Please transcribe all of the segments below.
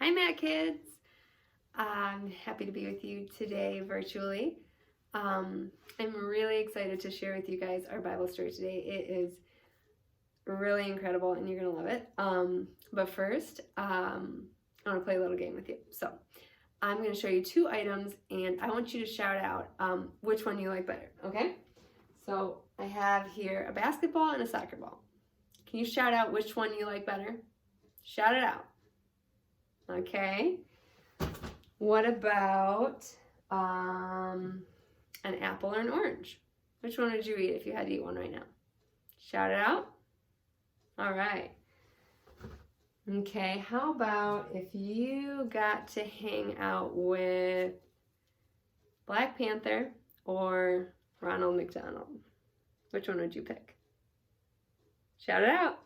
Hi, Matt kids. I'm happy to be with you today virtually. I'm really excited to share with you guys our Bible story today. It is really incredible and you're going to love it. But first, I want to play a little game with you. So I'm going to show you two items and I want you to shout out which one you like better, okay? So I have here a basketball and a soccer ball. Can you shout out which one you like better? Shout it out. Okay. What about an apple or an orange? Which one would you eat if you had to eat one right now? Shout it out. All right. Okay, how about if you got to hang out with Black Panther or Ronald McDonald? Which one would you pick? Shout it out.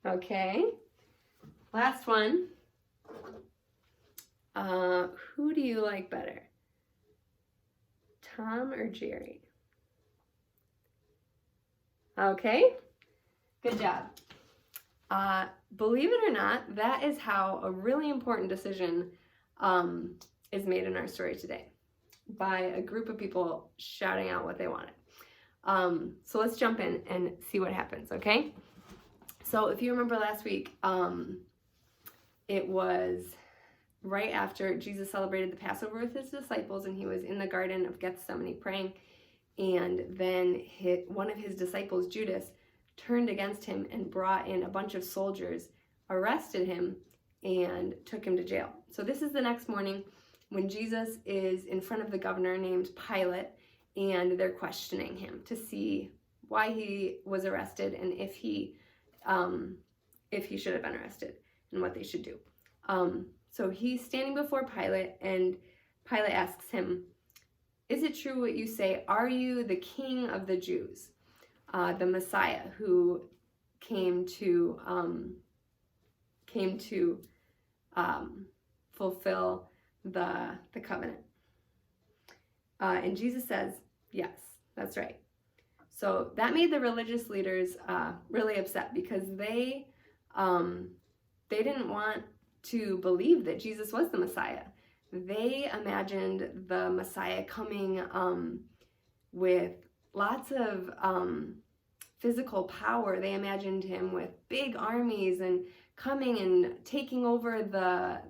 Okay. Last one. Who do you like better? Tom or Jerry? Okay, good job. Believe it or not, that is how a really important decision is made in our story today by a group of people shouting out what they wanted. So let's jump in and see what happens, okay? So if you remember last week, it was right after Jesus celebrated the Passover with his disciples and he was in the Garden of Gethsemane praying, and then one of his disciples, Judas, turned against him and brought in a bunch of soldiers, arrested him, and took him to jail. So this is the next morning when Jesus is in front of the governor named Pilate, and they're questioning him to see why he was arrested and if he should have been arrested and what they should do. So he's standing before Pilate, and Pilate asks him, "Is it true what you say? Are you the king of the Jews, the Messiah who came to fulfill the covenant?" And Jesus says, "Yes, that's right." So that made the religious leaders really upset because they didn't want to believe that Jesus was the Messiah. They imagined the Messiah coming with lots of physical power. They imagined him with big armies and coming and taking over the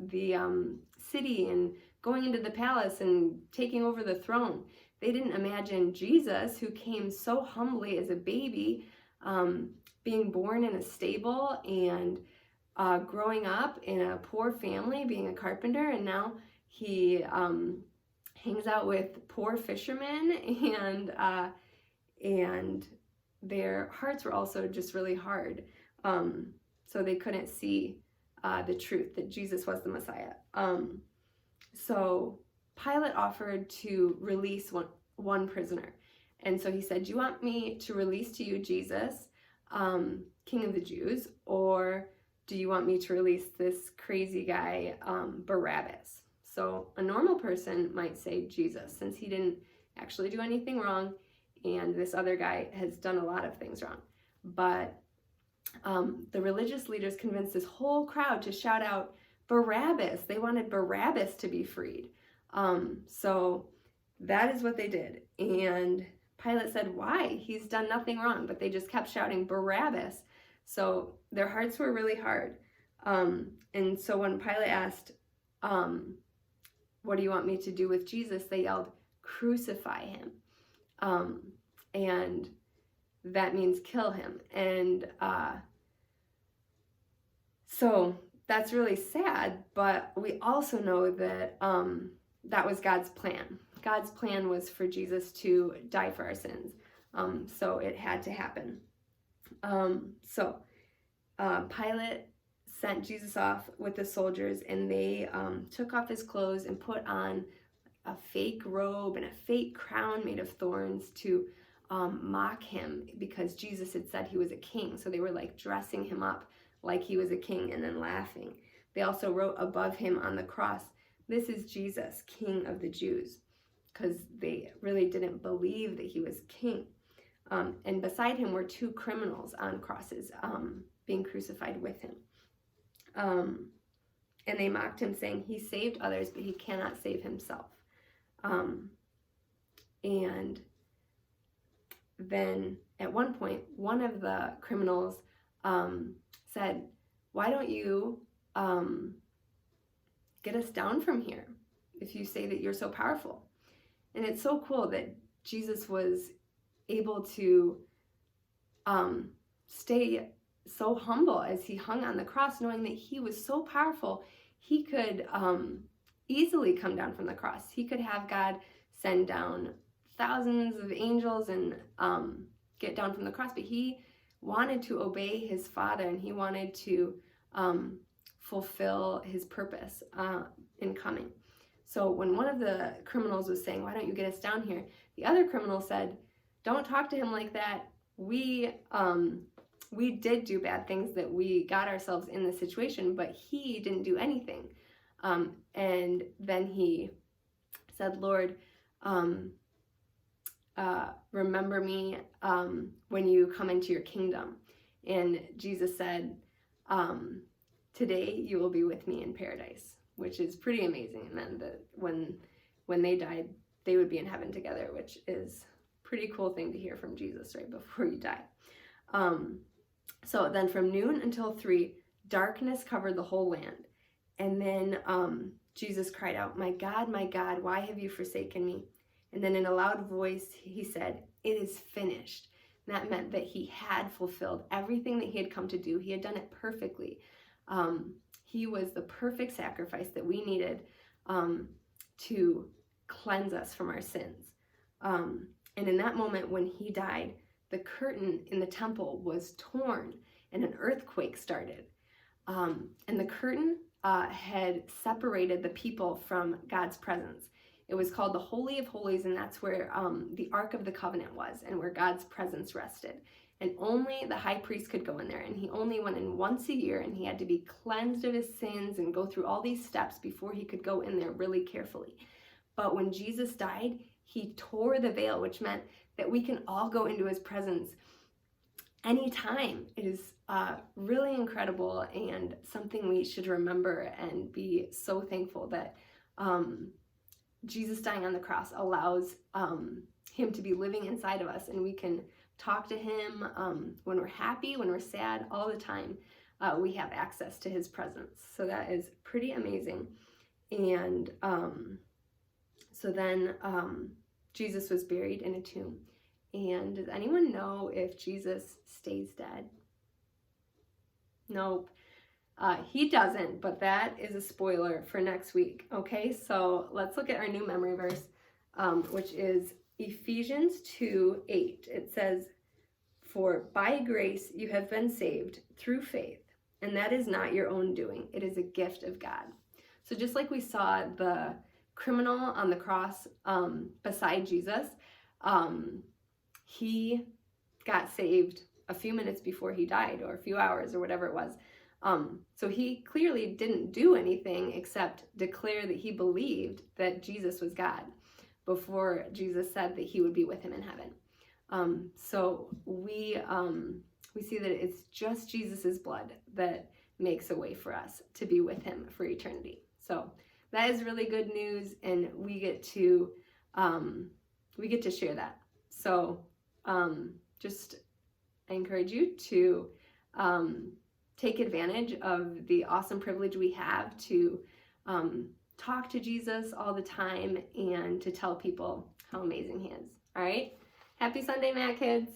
city and going into the palace and taking over the throne. They didn't imagine Jesus, who came so humbly as a baby, being born in a stable and growing up in a poor family, being a carpenter, and now he hangs out with poor fishermen, and their hearts were also just really hard, so they couldn't see the truth that Jesus was the Messiah. So Pilate offered to release one prisoner, and so he said, "Do you want me to release to you Jesus, King of the Jews, or do you want me to release this crazy guy, Barabbas?" So a normal person might say Jesus, since he didn't actually do anything wrong, and this other guy has done a lot of things wrong. But the religious leaders convinced this whole crowd to shout out Barabbas. They wanted Barabbas to be freed. So that is what they did. And Pilate said, "Why? He's done nothing wrong." But they just kept shouting Barabbas. So their hearts were really hard. And so when Pilate asked, "What do you want me to do with Jesus?" they yelled, "Crucify him." And that means kill him. And so that's really sad, but we also know that that was God's plan. God's plan was for Jesus to die for our sins. So it had to happen. So Pilate sent Jesus off with the soldiers, and they took off his clothes and put on a fake robe and a fake crown made of thorns to mock him because Jesus had said he was a king. So they were like dressing him up like he was a king and then laughing. They also wrote above him on the cross, "This is Jesus, King of the Jews," because they really didn't believe that he was king. And beside him were two criminals on crosses being crucified with him. And they mocked him, saying, he saved others, but he cannot save himself. And then at one point, one of the criminals said, why don't you get us down from here if you say that you're so powerful? And it's so cool that Jesus was able to stay so humble as he hung on the cross, knowing that he was so powerful, he could easily come down from the cross. He could have God send down thousands of angels and get down from the cross, but he wanted to obey his Father, and he wanted to fulfill his purpose in coming. So when one of the criminals was saying, why don't you get us down here? The other criminal said, don't talk to him like that. We did do bad things, that we got ourselves in this situation, but he didn't do anything. And then he said, Lord, remember me when you come into your kingdom. And Jesus said, today you will be with me in paradise, which is pretty amazing. And then when they died, they would be in heaven together, which is a pretty cool thing to hear from Jesus right before you die. So then from noon until 3, darkness covered the whole land. And then Jesus cried out, my God, why have you forsaken me? And then in a loud voice, he said, it is finished. And that meant that he had fulfilled everything that he had come to do. He had done it perfectly. He was the perfect sacrifice that we needed to cleanse us from our sins. And in that moment when he died, the curtain in the temple was torn and an earthquake started. And the curtain had separated the people from God's presence. It was called the Holy of Holies, and that's where the Ark of the Covenant was and where God's presence rested. And only the high priest could go in there, and he only went in once a year, and he had to be cleansed of his sins and go through all these steps before he could go in there really carefully. But when Jesus died, he tore the veil, which meant that we can all go into his presence anytime. It is really incredible and something we should remember and be so thankful that Jesus dying on the cross allows him to be living inside of us, and we can talk to him when we're happy, when we're sad, all the time. We have access to his presence. So that is pretty amazing. And so then Jesus was buried in a tomb. And does anyone know if Jesus stays dead? Nope. He doesn't, but that is a spoiler for next week. Okay, so let's look at our new memory verse, which is Ephesians 2:8. It says, for by grace you have been saved through faith, and that is not your own doing. It is a gift of God. So just like we saw the criminal on the cross beside Jesus, he got saved a few minutes before he died, or a few hours, or whatever it was. So he clearly didn't do anything except declare that he believed that Jesus was God before Jesus said that he would be with him in heaven. So we see that it's just Jesus's blood that makes a way for us to be with him for eternity. So that is really good news, and we get to share that. So just I encourage you to take advantage of the awesome privilege we have to talk to Jesus all the time and to tell people how amazing he is. All right? Happy Sunday, MACC kids.